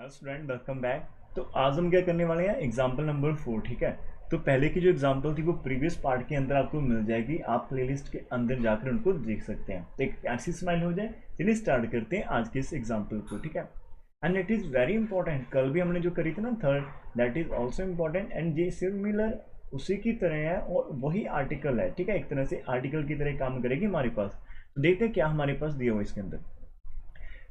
Student welcome back. तो आज हम क्या करने वाले हैं, एग्जाम्पल नंबर 4। ठीक है, तो पहले की जो एग्जाम्पल थी वो प्रीवियस पार्ट के अंदर आपको मिल जाएगी, आप प्लेलिस्ट के अंदर जाकर उनको देख सकते हैं। तो एक ऐसी स्माइल हो जाए। चलिए स्टार्ट करते हैं आज के इस एग्जाम्पल को। ठीक है, and it is very important. कल भी हमने जो करी थी ना third, that is also important and ये सिमिलर उसी की तरह है और वही आर्टिकल है। ठीक है, एक तरह से आर्टिकल की तरह काम करेगी हमारे पास। तो देखते हैं क्या हमारे पास दिया हुआ इसके अंदर।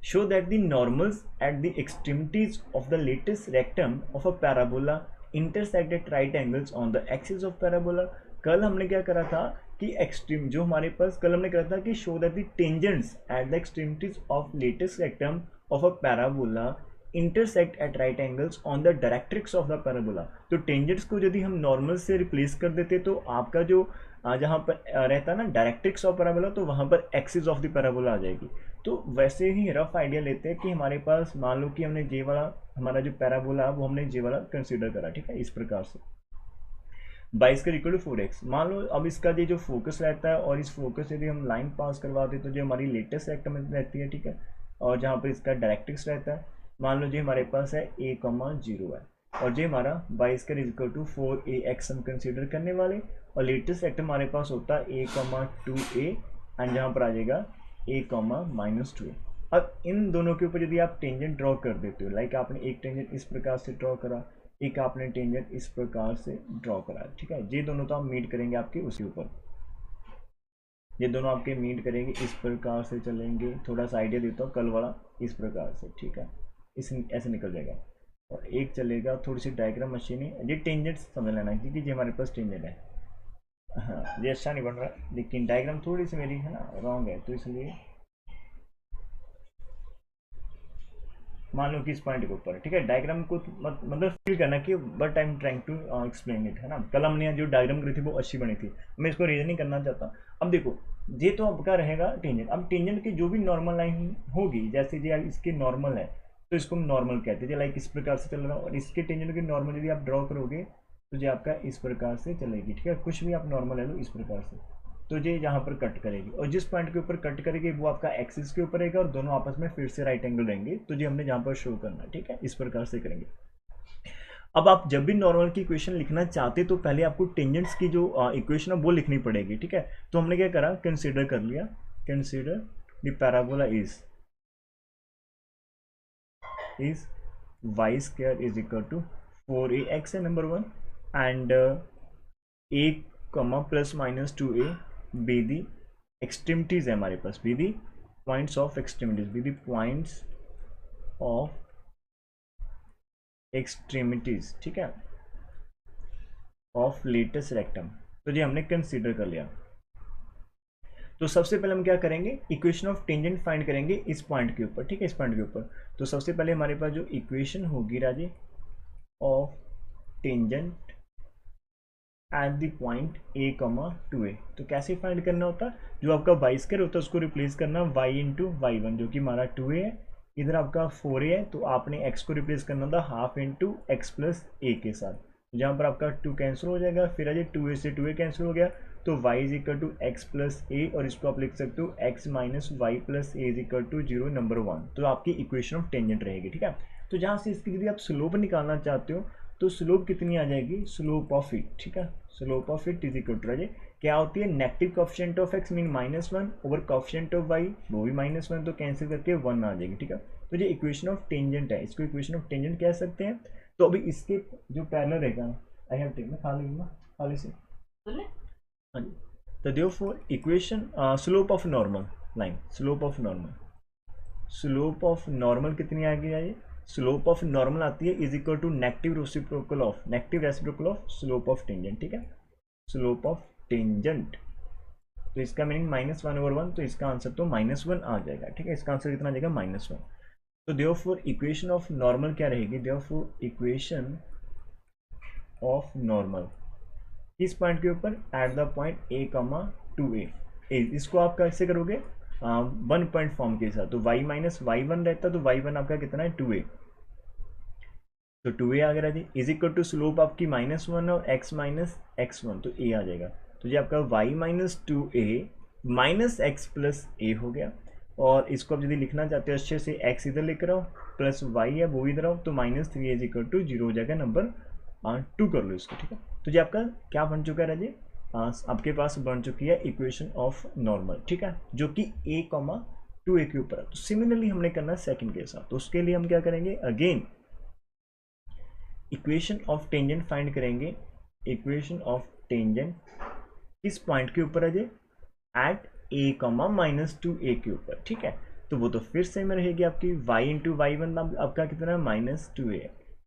Show that the normals at the extremities of the lattice rectum of a parabola intersect at right angles on the axis of parabola। कल हमने क्या करा था कि एक्सट्रीम जो हमारे पास कल हमने करा था कि show that the tangents at the extremities of latus rectum of a parabola intersect at right angles on the directrix of the parabola. तो टेंजेंट्स को यदि हम नॉर्मल से रिप्लेस कर देते तो आपका जो जहाँ पर रहता है ना डायरेक्ट्रिक्स ऑफ पैराबोला, तो वहाँ पर एक्सिस ऑफ द पैराबोला आ जाएगी। तो वैसे ही रफ आइडिया लेते हैं कि हमारे पास मान लो कि हमने जे वाला हमारा जो पैराबोला वो हमने जे वाला कंसीडर करा। ठीक है, इस प्रकार से 22 का इक्वल टू 4x मान लो। अब इसका ये जो फोकस रहता है और इस फोकस से यदि हम लाइन पास करवा दें तो जो हमारी लेटेस्ट रेक्टम रहती है, ठीक है, और जहाँ पर इसका डायरेक्ट्रिक्स रहता है, मान लो जी हमारे पास है a,0 है और जो हमारा 22 का इक्वल टू 4ax हम कंसीडर करने वाले, और लेटेस्ट रेक्टम हमारे पास होता है a,2a एंड जहाँ पर आ जाएगा a,-2a। अब इन दोनों के ऊपर यदि आप टेंजेंट ड्रॉ कर देते हो, लाइक आपने एक टेंजेंट इस प्रकार से ड्रॉ करा, एक आपने टेंजेंट इस प्रकार से ड्रॉ करा। ठीक है, ये दोनों तो आप मीट करेंगे आपके उसी ऊपर, ये दोनों आपके मीट करेंगे इस प्रकार से चलेंगे। थोड़ा सा आइडिया देता हूँ, कल वाला इस प्रकार से, ठीक है, इस ऐसे निकल जाएगा और एक चलेगा। थोड़ी सी डायग्राम मशीन है, ये टेंजेंट समझ लेना क्योंकि ये हमारे पास टेंजेंट है। हाँ, ये अच्छा नहीं बन रहा लेकिन डायग्राम थोड़ी सी मेरी है ना रॉन्ग है, तो इसलिए मान लो कि इस पॉइंट के ऊपर, ठीक है, डायग्राम को मतलब फील करना कि but I am trying to explain it, है ना। कल हमने जो डायग्राम करी थी वो अच्छी बनी थी, मैं इसको रीजनिंग करना चाहता हूँ। अब देखो, ये तो आपका रहेगा टेंजेंट। अब टेंजेंट की जो भी नॉर्मल लाइन होगी, जैसे ये इसके नॉर्मल है तो इसको हम नॉर्मल कहते हैं, लाइक इस प्रकार से चल रहा है, और इसके टेंजेंट की नॉर्मल यदि आप ड्रॉ करोगे तो ये आपका इस प्रकार से चलेगी। ठीक है, कुछ भी आप नॉर्मल ले लो इस प्रकार से, तो ये यहाँ पर कट करेगी और जिस पॉइंट के ऊपर कट करेगी वो आपका एक्सिस के ऊपर रहेगा और दोनों आपस में फिर से राइट एंगल रहेंगे। तो ये हमने यहाँ पर शो करना है। ठीक है, इस प्रकार से करेंगे। अब आप जब भी नॉर्मल की इक्वेशन लिखना चाहते तो पहले आपको टेंजेंट्स की जो इक्वेशन है वो लिखनी पड़ेगी। ठीक है, तो हमने क्या करा, कंसिडर कर लिया, consider the parabola is y square is equal to 4ax है number 1 and a plus minus 2a be the extremities है हमारे पास, be the points of extremities, be the points of extremities, ठीक है, ऑफ लेटेस्ट रेक्टम। तो ये हमने consider कर लिया। तो सबसे पहले हम क्या करेंगे, इक्वेशन ऑफ टेंजेंट फाइंड करेंगे इस पॉइंट के ऊपर। ठीक है, इस पॉइंट के ऊपर। तो सबसे पहले हमारे पास जो इक्वेशन होगी राजे of tangent at the point a,2a, तो कैसे फाइंड करना होता है, जो आपका y स्क्वायर होता है उसको रिप्लेस करना y इंटू y1 जो कि हमारा 2a है, इधर आपका 4a है तो आपने x को रिप्लेस करना था हाफ इंटू एक्स प्लस ए के साथ, जहाँ पर आपका 2 कैंसिल हो जाएगा, फिर आज 2a से 2a कैंसिल हो गया तो y is equal to x plus a, और इसको आप लिख सकते हो x minus y plus a is equal to 0 number 1। तो आपकी इक्वेशन ऑफ टेंजेंट रहेगी। ठीक है, तो जहाँ से इसकी यदि आप स्लोप निकालना चाहते हो तो स्लोप कितनी आ जाएगी, स्लोप ऑफ इट, ठीक है, slope of it is equal to क्या होती है, negative coefficient of x mean -1 over coefficient of y, वो भी -1, तो कैंसिल करके 1 आ जाएगी। ठीक है, तो ये इक्वेशन ऑफ टेंजेंट है, इसको इक्वेशन ऑफ टेंजेंट कह सकते हैं। तो अभी इसके जो पैरेलल रहेगा, आई हैव टेकन खाली से, हाँ जी, तो therefore equation slope of normal line, slope of normal कितनी आएगी, ये स्लोप ऑफ नॉर्मल आती है is equal to negative reciprocal of slope of tangent. ठीक है, स्लोप ऑफ टेंजेंट, तो इसका मीनिंग -1/1, तो इसका आंसर तो -1 आ जाएगा। ठीक है, इसका आंसर कितना आ जाएगा, -1। तो देयरफॉर इक्वेशन ऑफ नॉर्मल क्या रहेगी, देयरफॉर इक्वेशन ऑफ नॉर्मल इस पॉइंट के ऊपर एट द पॉइंट a,2a, इसको आप कैसे करोगे, 1 पॉइंट फॉर्म के साथ, तो y माइनस y1 रहता तो y1 आपका कितना है 2a, तो 2a आ गया जी, इज इक्वल टू स्लोप आपकी -1 और x माइनस x1 तो a आ जाएगा। तो ये आपका y minus 2a minus x plus a हो गया, और इसको आप यदि लिखना चाहते हो अच्छे से x इधर लिख रहा हो प्लस वाई है वो इधर आओ, तो माइनस 3 इज इक्वल टू 0 हो जाएगा, नंबर 2 कर लो इसको, ठीक है। तो ये आपका क्या बन चुका है राजे, आपके पास बन चुकी है इक्वेशन ऑफ नॉर्मल, ठीक है, जो कि a, 2a के ऊपर है। तो सिमिलरली हमने करना है सेकंड के साथ, तो उसके लिए हम क्या करेंगे, again equation of tangent find करेंगे। इक्वेशन ऑफ टेंजेंट किस पॉइंट के ऊपर है जी, एट a, -2a के ऊपर, ठीक है। तो वो तो फिर सेम रहेगी आपकी, y इंटू वाई वन आपका कितना है -2a,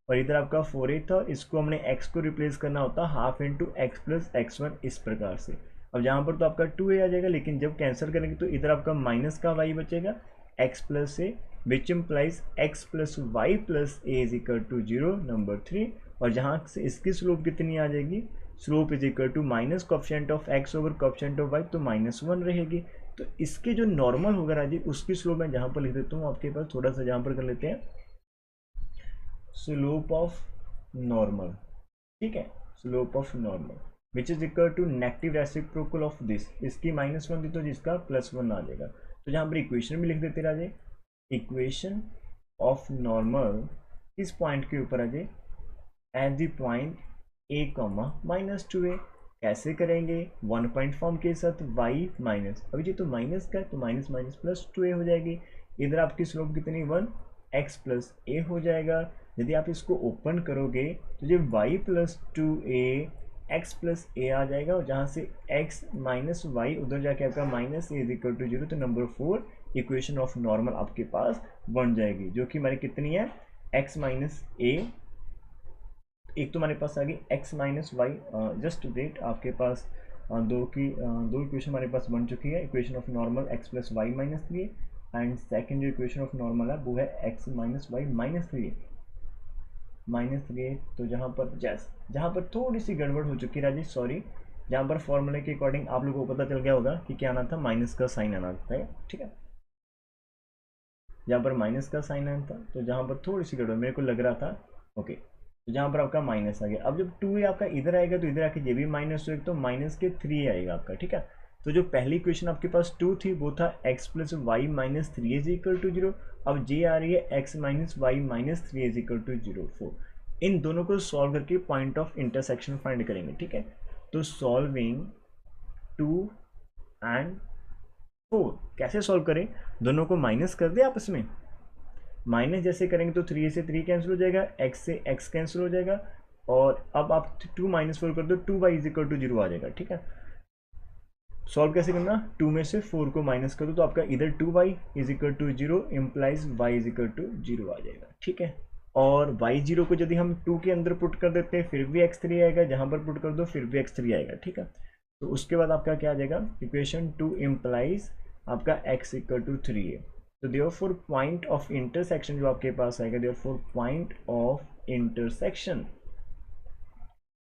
और इधर आपका 4a था, इसको हमने x को रिप्लेस करना होता half into x plus x1 इस प्रकार से। अब यहाँ पर तो आपका 2a आ जाएगा, लेकिन जब कैंसिल करेंगे तो इधर आपका माइनस का y बचेगा x plus a, which implies x plus y plus a is equal to 0, number 3। और जहाँ से इसकी स्लोप कितनी आ जाएगी, slope is equal to minus coefficient of x over coefficient of y, तो -1 रहेगी। तो इसके जो नॉर्मल होगा राजी, उसकी स्लोप मैं जहाँ पर लिख देता हूँ आपके पास, थोड़ा सा जहाँ पर कर लेते हैं, स्लोप ऑफ नॉर्मल, ठीक है, slope of normal which is equal to negative reciprocal of this, इसकी -1 थी तो जिसका +1 आ जाएगा। तो जहाँ पर इक्वेशन भी लिख देते राजे, इक्वेशन ऑफ नॉर्मल इस पॉइंट के ऊपर आ जाए eight the point a, -2a। कैसे करेंगे, 1 पॉइंट फॉर्म के साथ y माइनस, अभी जी तो माइनस का है तो माइनस माइनस प्लस 2a हो जाएगी। इधर आपकी स्लोप कितनी 1, x प्लस a हो जाएगा। यदि आप इसको ओपन करोगे तो ये y plus 2a x plus a आ जाएगा, और जहाँ से x माइनस वाई उधर जाके आपका minus a is equal to 0, तो नंबर 4 इक्वेशन ऑफ नॉर्मल आपके पास बन जाएगी, जो कि हमारी कितनी है, x माइनस a, एक तो हमारे पास आ गई x minus y, just wait, आपके पास दो इक्वेशन हमारे पास बन चुकी है, equation of normal x plus y minus 3, and second जो इक्वेशन ऑफ नॉर्मल है वो है x माइनस वाई माइनस 3। तो जहाँ पर थोड़ी सी गड़बड़ हो चुकी है राजेश, सॉरी, जहाँ पर फॉर्मूले के अकॉर्डिंग आप लोगों को पता चल गया होगा कि क्या आना था, माइनस का साइन आना था, ठीक है, जहाँ पर माइनस का साइन आना था, तो जहाँ पर थोड़ी सी गड़बड़ मेरे को लग रहा था, ओके, तो जहाँ पर आपका माइनस आ गया। अब जब 2a आपका इधर आएगा तो इधर आके ये भी माइनस हो, तो माइनस के 3 आएगा आपका, ठीक है। तो जो पहली इक्वेशन आपके पास 2 थी वो था x plus y minus 3 is equal to 0, अब जे आ रही है x minus y minus 3 is equal to 0, 4। इन दोनों को सॉल्व करके पॉइंट ऑफ इंटरसेक्शन फाइंड करेंगे, ठीक है। तो सॉल्विंग 2 एंड 4 कैसे सॉल्व करें, दोनों को माइनस कर दे आपस में, माइनस जैसे करेंगे तो 3 से 3 कैंसिल हो जाएगा, x से x कैंसिल हो जाएगा, और अब आप 2 माइनस 4 कर दो, 2y इज इक्वल टू 0 आ जाएगा, ठीक है। सॉल्व कैसे करना, 2 में से 4 को माइनस कर दो तो आपका इधर 2y is equal to 0 implies y is equal to 0 आ जाएगा, ठीक है। और y0 को यदि हम 2 के अंदर पुट कर देते हैं फिर भी x3 आएगा, जहाँ पर पुट कर दो फिर भी x3 आएगा, ठीक है। तो उसके बाद आपका क्या आ जाएगा, इक्वेशन 2 इम्प्लाइज आपका x इक्वल टू 3 है। तो देयरफॉर पॉइंट ऑफ इंटरसेक्शन जो आपके पास आएगा, देयरफॉर पॉइंट ऑफ इंटरसेक्शन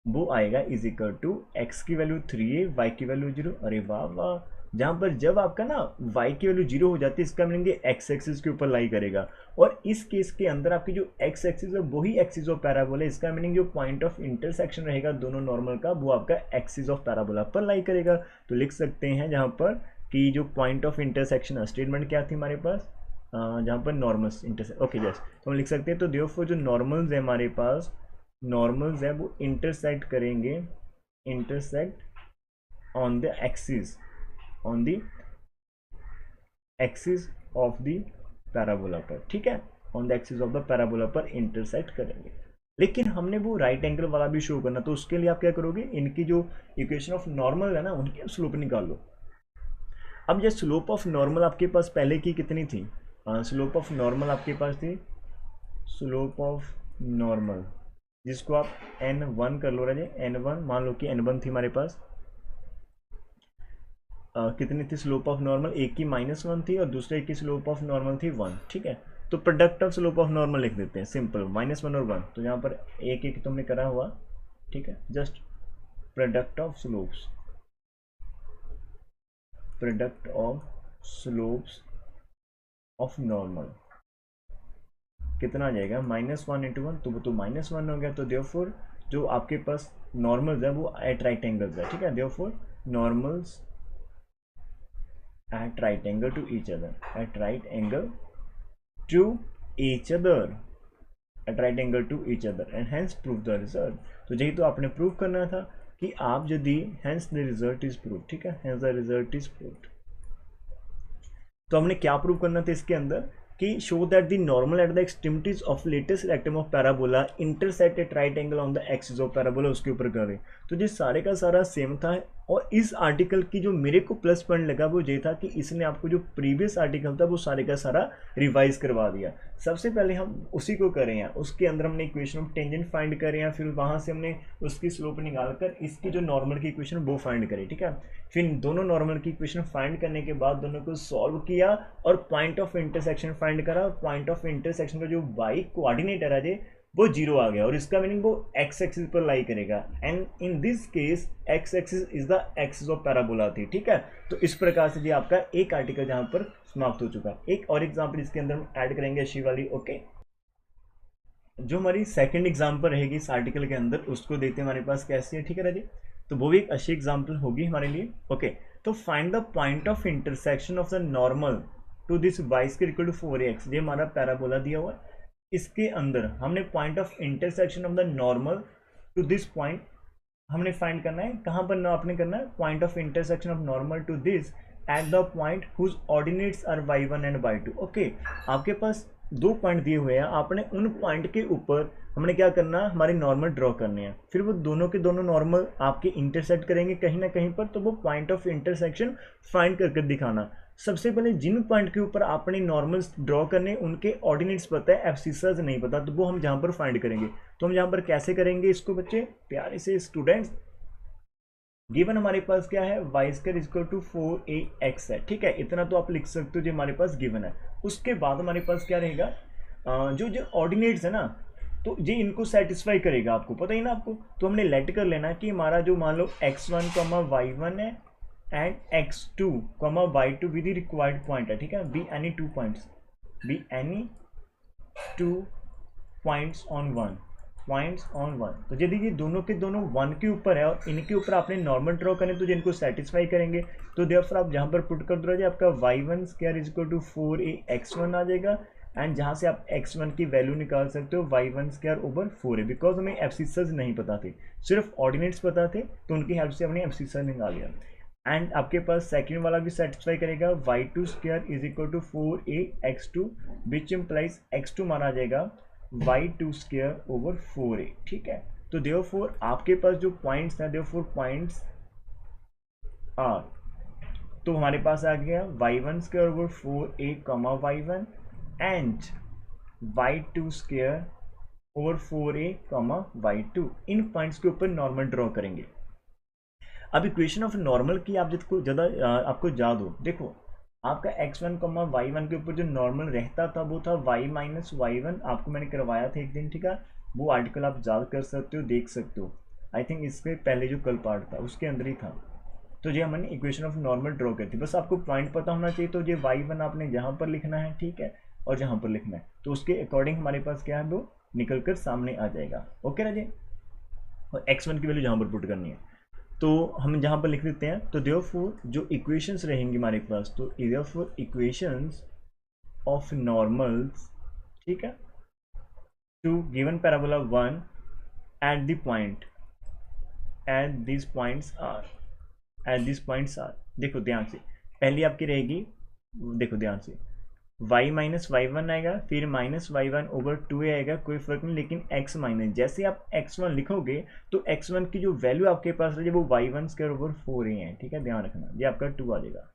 वो आएगा इज इक्वल टू x की वैल्यू 3a, y की वैल्यू 0। अरे वाह वाह, जहाँ पर जब आपका ना y की वैल्यू 0 हो जाती है, इसका मीनिंग x एक्सिस के ऊपर लाई करेगा, और इस केस के अंदर आपकी जो x एक्सिस है वही एक्सिस ऑफ पैराबोला है, इसका मीनिंग जो पॉइंट ऑफ इंटरसेक्शन रहेगा दोनों नॉर्मल का, वो आपका एक्सिस ऑफ पैराबोला पर लाई करेगा। तो लिख सकते हैं जहाँ पर कि जो पॉइंट ऑफ इंटरसेक्शन स्टेटमेंट क्या थी हमारे पास, जहाँ पर नॉर्मल्स इंटरसेक्ट, ओके जस्ट, तो हम लिख सकते हैं, तो देयरफॉर जो नॉर्मल्स है हमारे पास, नॉर्मल्स है वो इंटरसेक्ट करेंगे, intersect on the axis, on the axis of the parabola पर, ठीक है, on the axis of the parabola पर इंटरसेक्ट करेंगे। लेकिन हमने वो राइट एंगल वाला भी शो करना, तो उसके लिए आप क्या करोगे, इनकी जो इक्वेशन ऑफ नॉर्मल है ना उनकी स्लोप निकाल लो। अब ये स्लोप ऑफ नॉर्मल आपके पास पहले की कितनी थी, स्लोप ऑफ नॉर्मल आपके पास थी, स्लोप ऑफ नॉर्मल जिसको आप n1 कर लो राजे, n1 मान लो कि n1 थी हमारे पास, कितनी थी स्लोप ऑफ नॉर्मल, एक की -1 थी और दूसरे की स्लोप ऑफ नॉर्मल थी 1, ठीक है। तो product of slope of normal लिख देते हैं, सिंपल, -1 और 1, तो यहाँ पर एक एक तुमने करा हुआ, ठीक है, just product of slopes, product of slopes of normal कितना आ जाएगा, -1 इंटू 1, तो वो तो -1 हो गया। तो देयरफॉर जो आपके पास नॉर्मल्स है वो एट राइट एंगल्स है, ठीक है, therefore normals at right angle to each other, at right angle to each other at right angle to each other and hence prove the result. तो यही तो आपने प्रूव करना था कि आप यदि hence the result is proved, ठीक है, hence the result is proved. तो हमने क्या प्रूव करना था इसके अंदर कि show that the normal at the extremities of latus rectum of parabola intersect at right angle on the axis of parabola, उसके ऊपर करें। तो ये सारे का सारा सेम था। और इस आर्टिकल की जो मेरे को प्लस पॉइंट लगा वो ये था कि इसने आपको जो प्रीवियस आर्टिकल था वो सारे का सारा रिवाइज करवा दिया। सबसे पहले हम उसी को करें हैं, उसके अंदर हमने इक्वेशन ऑफ टेंजेंट फाइंड करें हैं, फिर वहाँ से हमने उसकी स्लोप निकाल कर इसकी जो नॉर्मल की इक्वेशन वो फाइंड करें, ठीक है। फिर दोनों नॉर्मल की इक्वेशन फाइंड करने के बाद दोनों को सॉल्व किया और पॉइंट ऑफ इंटरसेक्शन फाइंड करा। पॉइंट ऑफ इंटरसेक्शन का जो वाई कोऑर्डिनेटर है वो 0 आ गया और इसका मीनिंग वो एक्स एक्सिस पर लाई करेगा and in this case x axis is the axis of parabola थी, ठीक है। तो इस प्रकार से ये आपका एक आर्टिकल जहां पर समाप्त हो चुका है। एक और एग्जांपल इसके अंदर हम ऐड करेंगे अच्छी वाली, ओके। जो हमारी सेकंड एग्जांपल रहेगी इस आर्टिकल के अंदर उसको देखते हैं हमारे पास कैसी है, ठीक है राजी। तो वो भी एक अच्छी एग्जाम्पल होगी हमारे लिए, ओके। तो find the point of intersection of the normal to this y square equal to 4ax। ये हमारा पैराबोला दिया हुआ है, इसके अंदर हमने point of intersection of the normal to this point हमने फाइंड करना है। कहाँ पर आपने करना है, point of intersection of normal to this at the point whose ordinates are y1 and y2, okay. आपके पास 2 पॉइंट दिए हुए हैं, आपने उन पॉइंट के ऊपर हमने क्या करना है, हमारे नॉर्मल ड्रॉ करने हैं। फिर वो दोनों के दोनों नॉर्मल आपके इंटरसेक्ट करेंगे कहीं ना कहीं पर, तो वो पॉइंट ऑफ इंटरसेक्शन फाइंड करके दिखाना। सबसे पहले जिन पॉइंट के ऊपर आपने नॉर्मल्स ड्रॉ करने उनके ऑर्डिनेट्स पता है, एब्सिसस नहीं पता, तो वो हम जहाँ पर फाइंड करेंगे। तो हम जहाँ पर कैसे करेंगे इसको बच्चे प्यारे से स्टूडेंट्स, गिवन हमारे पास क्या है, Y square equal to 4ax है, ठीक है। इतना तो आप लिख सकते हो जो हमारे पास गिवन है। उसके बाद हमारे पास क्या रहेगा, जो जो ऑर्डिनेट्स है ना, तो ये इनको सेटिस्फाई करेगा, आपको पता ही ना आपको। तो हमने लेट कर लेना कि हमारा जो मान लो x1, y1 है and x2, y2 with the required point है, ठीक है। Be any 2 points, be any 2 points on 1, points on 1। तो यदि ये दोनों के दोनों 1 के ऊपर है और इनके ऊपर आपने नॉर्मल ड्रॉ करें तो जिनको सेटिस्फाई करेंगे, तो देयरफॉर आप जहाँ पर पुट कर दो आपका y1 square is equal to 4ax1 आ जाएगा एंड जहाँ से आप x1 की वैल्यू निकाल सकते हो y1 square over 4a। Because हमें एब्सिसस नहीं पता थे, सिर्फ ऑर्डिनेट्स पता थे, तो उनकी हेल्प से हमने एब्सिसस निकाल लिया। एंड आपके पास सेकंड वाला भी सेटिस्फाई करेगा, y2 square is equal to 4ax2 which implies x2 माना जाएगा y2 स्क्वायर ओवर 4a, ठीक है। तो देयरफॉर आपके पास जो पॉइंट्स हैं, देयरफॉर पॉइंट्स आर, तो हमारे पास आ गया y1 square over 4a y1 and y2 square over 4a y2। In points के ऊपर नॉर्मल ड्रॉ करेंगे। अब इक्वेशन ऑफ नॉर्मल की आप जिसको ज़्यादा आपको याद हो, देखो आपका x1, y1 के ऊपर जो नॉर्मल रहता था वो था y माइनस y1। आपको मैंने करवाया था एक दिन, ठीक है। वो आर्टिकल आप याद कर सकते हो, देख सकते हो। आई थिंक इसके पहले जो कल पार्ट था उसके अंदर ही था। तो ये हमने इक्वेशन ऑफ नॉर्मल ड्रॉ करती, बस आपको पॉइंट पता होना चाहिए। तो ये y1 आपने जहाँ पर लिखना है, ठीक है, और जहाँ पर लिखना है, तो उसके अकॉर्डिंग हमारे पास क्या है वो निकल कर सामने आ जाएगा, ओके ना जी। और x1 की वैल्यू जहाँ पर पुट करनी है तो हम जहाँ पर लिख देते हैं। तो देयरफॉर जो इक्वेशंस रहेंगी हमारे पास, तो देयरफॉर इक्वेशंस ऑफ नॉर्मल्स, ठीक है, to given parabola 1 at the point at this points are, at this points are. देखो ध्यान से, पहली आपकी रहेगी, देखो ध्यान से, y माइनस y1 आएगा, फिर माइनस y1 ओवर 2a आएगा, कोई फर्क नहीं। लेकिन x माइनस, जैसे आप x1 लिखोगे तो x1 की जो वैल्यू आपके पास रही है वो y1 स्क्वायर ओवर 4a है, ठीक है, ध्यान रखना। ये आपका 2 आ जाएगा।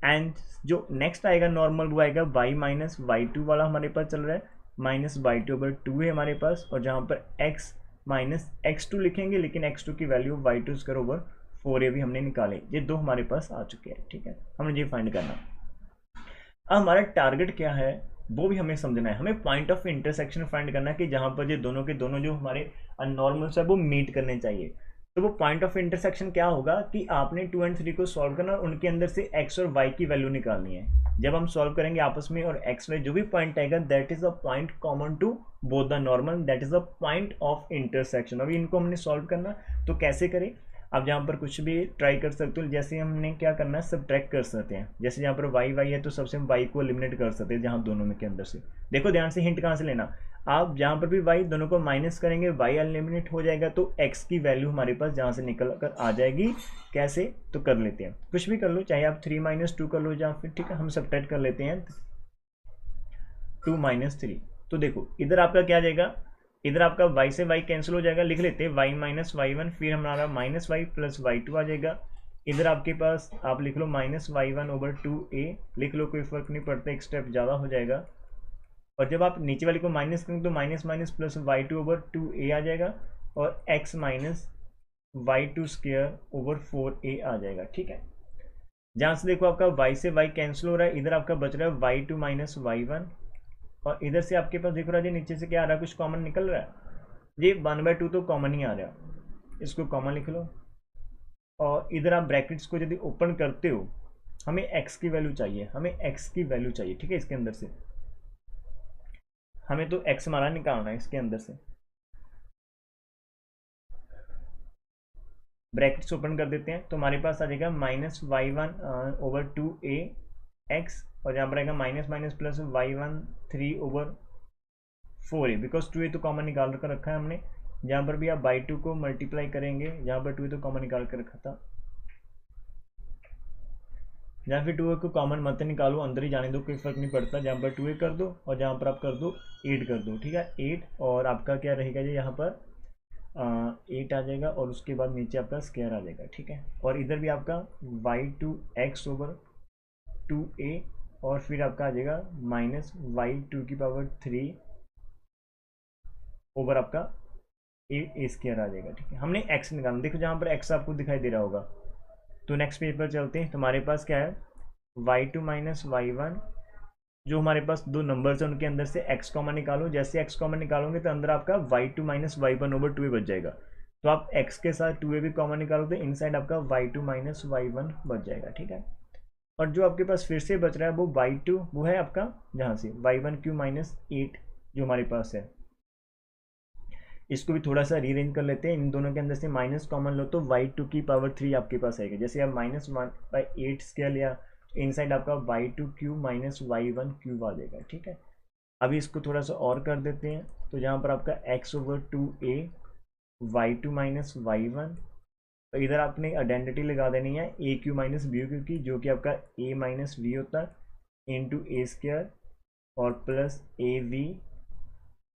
एंड जो नेक्स्ट आएगा नॉर्मल वो आएगा y माइनस y2 वाला हमारे पास चल रहा है, माइनस y2 ओवर 2 है हमारे पास, और जहाँ पर x माइनस x2 लिखेंगे, लेकिन x2 की value y2 square over 4a भी हमने निकाले। ये दो हमारे पास आ चुके हैं, ठीक है। हमने ये फाइंड करना। अब हमारा टारगेट क्या है वो भी हमें समझना है। हमें पॉइंट ऑफ इंटरसेक्शन फाइंड करना है कि जहाँ पर ये दोनों के दोनों जो हमारे नॉर्मल्स है वो मीट करने चाहिए। तो वो पॉइंट ऑफ इंटरसेक्शन क्या होगा कि आपने 2 और 3 को सॉल्व करना और उनके अंदर से x और y की वैल्यू निकालनी है। जब हम सॉल्व करेंगे आपस में और x y जो भी पॉइंट आएगा that is a point common to both the normal, that is a point of intersection. अभी इनको हमने सॉल्व करना, तो कैसे करें। आप जहाँ पर कुछ भी ट्राई कर सकते हो। जैसे हमने क्या करना है, सब्ट्रैक्ट कर सकते हैं। जैसे यहाँ पर वाई वाई है तो सबसे हम वाई को एलिमिनेट कर सकते हैं, जहाँ दोनों में के अंदर से। देखो ध्यान से, हिंट कहाँ से लेना, आप जहाँ पर भी वाई दोनों को माइनस करेंगे वाई एलिमिनेट हो जाएगा, तो एक्स की वैल्यू हमारे पास जहाँ से निकल कर आ जाएगी। कैसे, तो कर लेते हैं, कुछ भी कर लो, चाहे आप 3 - 2 कर लो, या फिर ठीक है हम सब्ट्रैक्ट कर लेते हैं 2 - 3। तो देखो इधर आपका क्या आ जाएगा, इधर आपका y से y कैंसिल हो जाएगा, लिख लेते हैं y-y1, फिर हमारा -y प्लस y2 आ जाएगा। इधर आपके पास आप लिख लो -y1/2a, लिख लो, कोई फर्क नहीं पड़ता, एक स्टेप ज़्यादा हो जाएगा। और जब आप नीचे वाले को माइनस करेंगे तो माइनस माइनस प्लस y2/2a आ जाएगा, और x माइनस y2² / 4a आ जाएगा। ठीक है, जहाँ से देखो आपका y से y कैंसिल हो रहा है, इधर आपका बच रहा है y2 - y1, और इधर से आपके पास दिख रहा है जी नीचे से क्या आ रहा है, कुछ कॉमन निकल रहा है, ये 1/2 तो कॉमन ही आ रहा है, इसको कॉमन लिख लो। और इधर आप ब्रैकेट्स को यदि ओपन करते हो, हमें x की वैल्यू चाहिए, हमें x की वैल्यू चाहिए, ठीक है, इसके अंदर से हमें तो x हमारा निकालना है इसके अंदर से। ब्रैकेट्स ओपन कर देते हैं तो हमारे पास आ जाएगा -y1/2a x, और यहाँ पर आएगा minus minus plus y1/3/4a, because 2a तो कॉमन निकाल कर रखा है हमने। जहाँ पर भी आप बाई 2 को मल्टीप्लाई करेंगे, जहाँ पर 2a तो कॉमन निकाल कर रखा था, जहाँ फिर 2a को कॉमन मत निकालो, अंदर ही जाने दो, कोई फर्क नहीं पड़ता। जहाँ पर 2a कर दो और जहाँ पर आप कर दो 8 कर दो, ठीक है 8, और आपका क्या रहेगा जी यहाँ पर 8 आ जाएगा, और उसके बाद नीचे आपका स्क्वायर आ जाएगा। ठीक है, और इधर भी आपका y2x/2a, और फिर आपका आ जाएगा -y2³ ओवर आपका a स्क्वायर आ जाएगा। ठीक है, हमने x निकालना, देखो जहाँ पर x आपको दिखाई दे रहा होगा। तो नेक्स्ट पेज पर चलते हैं, तुम्हारे पास क्या है y2 - y1, जो हमारे पास दो नंबर्स हैं उनके अंदर से x कॉमन निकालो। जैसे x कॉमन निकालोगे तो अंदर आपका y2 - y1/2a बच जाएगा। तो आप x के साथ 2a भी कॉमन निकालोगे तो इनसाइड आपका y2 - y1 बच जाएगा। ठीक है, और जो आपके पास फिर से बच रहा है वो y2, वो है आपका जहाँ से y1³ - 8 जो हमारे पास है। इसको भी थोड़ा सा रीअरेंज कर लेते हैं, इन दोनों के अंदर से माइनस कॉमन लो तो y2³ आपके पास आएगा। जैसे आप -1/8 स्क्वायर लिया, इनसाइड आपका y2³ - y1³ आ जाएगा। ठीक है, अभी इसको थोड़ा सा और कर देते हैं, तो जहाँ पर आपका x/2a y2 - y1, तो इधर आपने आइडेंटिटी लगा देनी है a³ - b³ की, जो कि आपका a - v होता है इंटू a² और प्लस av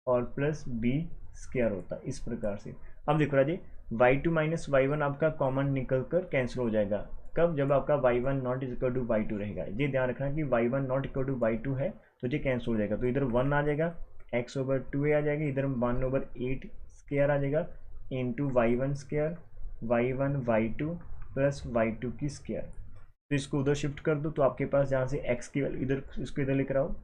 और प्लस b स्क्वायर होता है, इस प्रकार से। अब देखो राजी, y2 - y1 आपका कॉमन निकल कर कैंसिल हो जाएगा। कब, जब आपका y1 ≠ y2 रहेगा। ये ध्यान रखना कि y1 ≠ y2 है तो ये कैंसिल हो जाएगा, तो इधर 1 आ जाएगा, x/2a आ जाएगा, इधर 1/8 स्क्वायर आ जाएगा into y1² y1 y2 plus y2 की स्क्वायर। तो इसको उधर शिफ्ट कर दो, तो आपके पास जहाँ से x की वैल्यू, इधर इसको इधर लिख रहा हूँ,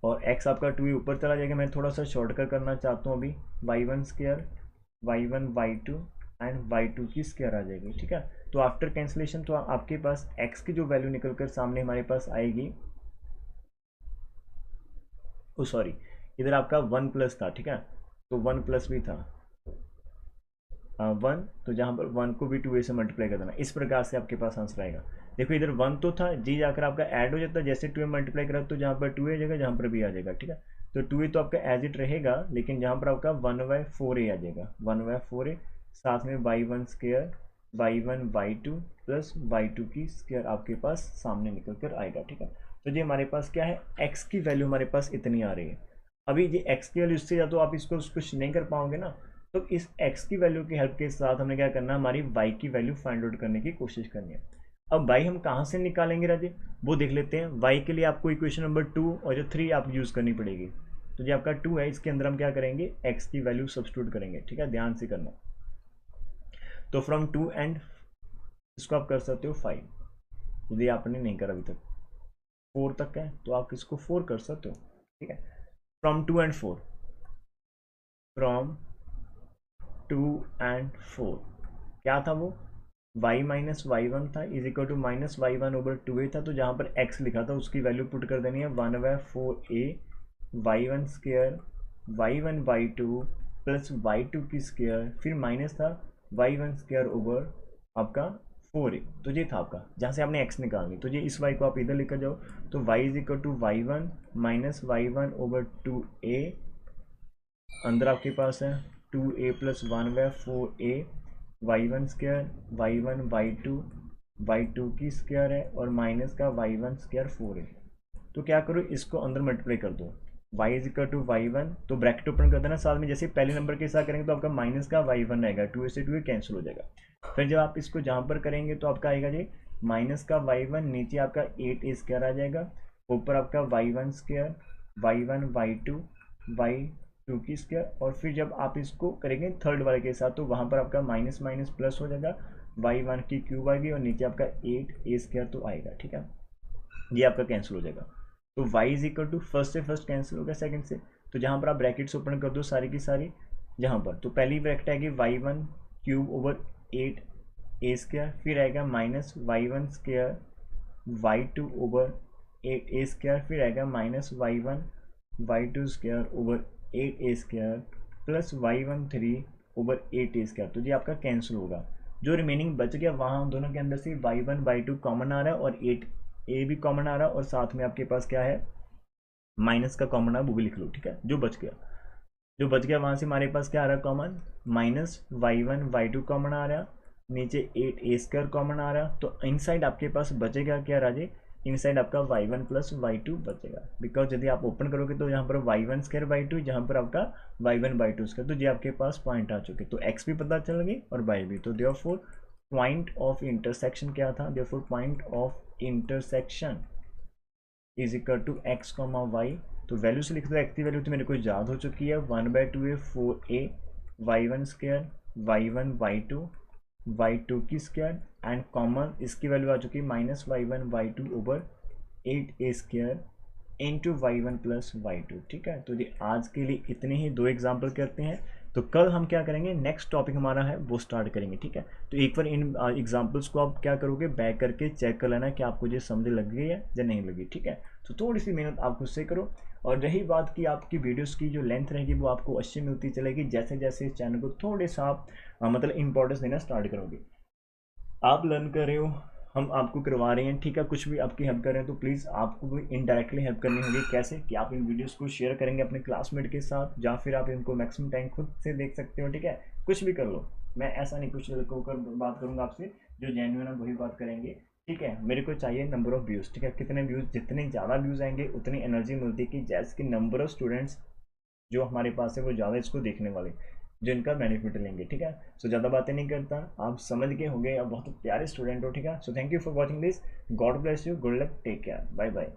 और x आपका 2 ऊपर चला जाएगा। मैं थोड़ा सा शॉर्टकट करना चाहता हूँ अभी, y1² y1 y2 and y2 की स्क्वायर आ जाएगी। ठीक है, तो आफ्टर कैंसिलेशन तो आपके पास x की जो वैल्यू निकल कर सामने हमारे पास आएगी, ओ सॉरी, इधर आपका 1 प्लस था। ठीक है, तो 1 प्लस भी था 1, तो जहाँ पर 1 को भी 2a से मल्टीप्लाई कर देना, इस प्रकार से आपके पास आंसर आएगा। देखो इधर 1 तो था, जी जाकर आपका ऐड हो जाता है, जैसे 2a मल्टीप्लाई करा तो जहाँ पर 2a आ जाएगा, जहाँ पर भी आ जाएगा। ठीक है, तो 2a तो आपका एज इट रहेगा, लेकिन जहाँ पर आपका 1/4a आ जाएगा, 1/4a, साथ में y1² y1 y2 plus y2 की स्क्वायर आपके पास सामने निकल कर आएगा। ठीक है, तो ये हमारे पास क्या है, x की वैल्यू हमारे पास इतनी आ रही है। अभी ये x की वैल्यू इससे या तो आप इसको कुछ नहीं कर पाओगे ना, तो इस x की वैल्यू की हेल्प के साथ हमने क्या करना है, हमारी y की वैल्यू फाइंड आउट करने की कोशिश करनी है। अब y हम कहाँ से निकालेंगे राजे, वो देख लेते हैं। y के लिए आपको इक्वेशन नंबर 2 और जो 3 आप यूज़ करनी पड़ेगी। तो जो आपका 2 है, इसके अंदर हम क्या करेंगे, x की वैल्यू सब्स्टिट्यूट करेंगे। ठीक है, ध्यान से करना। तो फ्रॉम 2 एंड इसको आप कर सकते हो 5, यदि आपने नहीं करा अभी तक, 4 तक है तो आप इसको 4 कर सकते हो। ठीक है, फ्रॉम 2 एंड 4, फ्रॉम 2 एंड 4 क्या था वो, y - y1 था इज इक्वल टू -y1/2a था। तो जहाँ पर x लिखा था उसकी वैल्यू पुट कर देनी है 1/4a y1² y1 y2 plus y2 की स्क्वायर, फिर माइनस था y1 स्क्वायर ओवर आपका 4a। तो ये था आपका, जहाँ से आपने x निकालनी, तो ये इस y को आप इधर लेकर जाओ, तो y is equal to y1 minus y1 over 2a, अंदर आपके पास है 2a plus 1/4a, y1 square y1 y2 की स्क्वायर है और माइनस का y1 स्क्वायर 4a। तो क्या करो, इसको अंदर मल्टीप्लाई कर दो, y is equal to y1, तो ब्रैकेट ओपन कर देना साथ में, जैसे पहले नंबर के साथ करेंगे तो आपका माइनस का y1 रहेगा, 2a से 2a कैंसिल हो जाएगा। फिर जब आप इसको जहाँ पर करेंगे तो आपका आएगा जी माइनस का y1, नीचे आपका 8a स्क्वायर आ जाएगा, ऊपर आपका y1 स्क्वायर y1 y2 की स्क्वायर, और फिर जब आप इसको करेंगे थर्ड वाले के साथ तो वहाँ पर आपका माइनस माइनस प्लस हो जाएगा, y1 की क्यूब आएगी और नीचे आपका 8a स्क्वायर तो आएगा, ठीक है, ये आपका कैंसिल हो जाएगा। तो y is equal to first से फर्स्ट कैंसिल होगा सेकंड से, तो जहाँ पर आप ब्रैकेट्स ओपन कर दो सारी की सारी, जहाँ पर तो पहली ब्रैकेट आएगी y1 cube over 8a square, फिर आएगा minus y1 square y2 over 8a square, फिर आएगा minus y1 y2 square over 8a square plus y1 3 over 8a square. तो ये आपका कैंसिल होगा, जो रिमेनिंग बच गया वहाँ दोनों के अंदर से y1 y2 कॉमन आ रहा है और 8a भी कॉमन आ रहा है, और साथ में आपके पास क्या है माइनस का कॉमन आ, वो भी लिख लो, ठीक है। जो बच गया वहाँ से हमारे पास क्या आ रहा है common, minus y1 y2 common आ रहा, नीचे 8a स्क्वायर कॉमन आ रहा, तो इनसाइड आपके पास बचेगा क्या राजे, इनसाइड आपका y1 प्लस y2 बचेगा, बिकॉज यदि आप ओपन करोगे तो यहाँ पर y1 स्क्वायर y2, जहाँ पर आपका y1 y2 स्क्वायर, तो ये आपके पास पॉइंट आ चुके, तो x भी पता चल गई और y भी। तो देयरफॉर पॉइंट ऑफ इंटरसेक्शन क्या था, therefore point of intersection is equal to x comma y. तो वैल्यू से लिख दो, x की वैल्यू तो मेरे को याद हो चुकी है, 1/2a 4a y1 square y1 y2 की स्क्वायर, एंड कॉमन इसकी वैल्यू आ चुकी है minus y1 y2 over 8a square into y1 plus y2, ठीक है। तो ये आज के लिए इतने ही 2 एग्जाम्पल करते हैं, तो कल हम क्या करेंगे, नेक्स्ट टॉपिक हमारा है वो स्टार्ट करेंगे, ठीक है। तो एक बार इन एग्जाम्पल्स को आप क्या करोगे, बैक करके चेक कर लेना कि आपको ये समझ लग गई है या नहीं लगी, ठीक है। तो थोड़ी सी मेहनत आप खुद से करो, और रही बात की आपकी वीडियोस की जो लेंथ रहेगी वो आपको अच्छी मिलती चलेगी, जैसे जैसे इस चैनल को थोड़े सा आप मतलब इंपॉर्टेंस देना स्टार्ट करोगे। आप लर्न कर रहे हो, हम आपको करवा रहे हैं, ठीक है, कुछ भी आपकी हेल्प कर रहे हैं तो प्लीज़ आपको भी इनडायरेक्टली हेल्प करनी होगी। कैसे कि आप इन वीडियोस को शेयर करेंगे अपने क्लासमेट के साथ, या फिर आप इनको मैक्सिमम टाइम खुद से देख सकते हो, ठीक है। कुछ भी कर लो, मैं ऐसा नहीं कुछ होकर बात करूँगा आपसे, जो जेन्युइन है वही बात करेंगे, ठीक है। मेरे को चाहिए नंबर ऑफ़ व्यूज़, ठीक है, कितने व्यूज़, जितने ज़्यादा व्यूज़ आएंगे उतनी एनर्जी मिलती है कि जैसे कि नंबर ऑफ़ स्टूडेंट्स जो हमारे पास है वो ज़्यादा इसको देखने वाले, जो इनका बेनिफिट लेंगे, ठीक है। सो ज़्यादा बातें नहीं करता, आप समझ गए होंगे, आप बहुत प्यारे स्टूडेंट हो, ठीक है। So thank you for watching this, God bless you, good luck, take care, bye bye.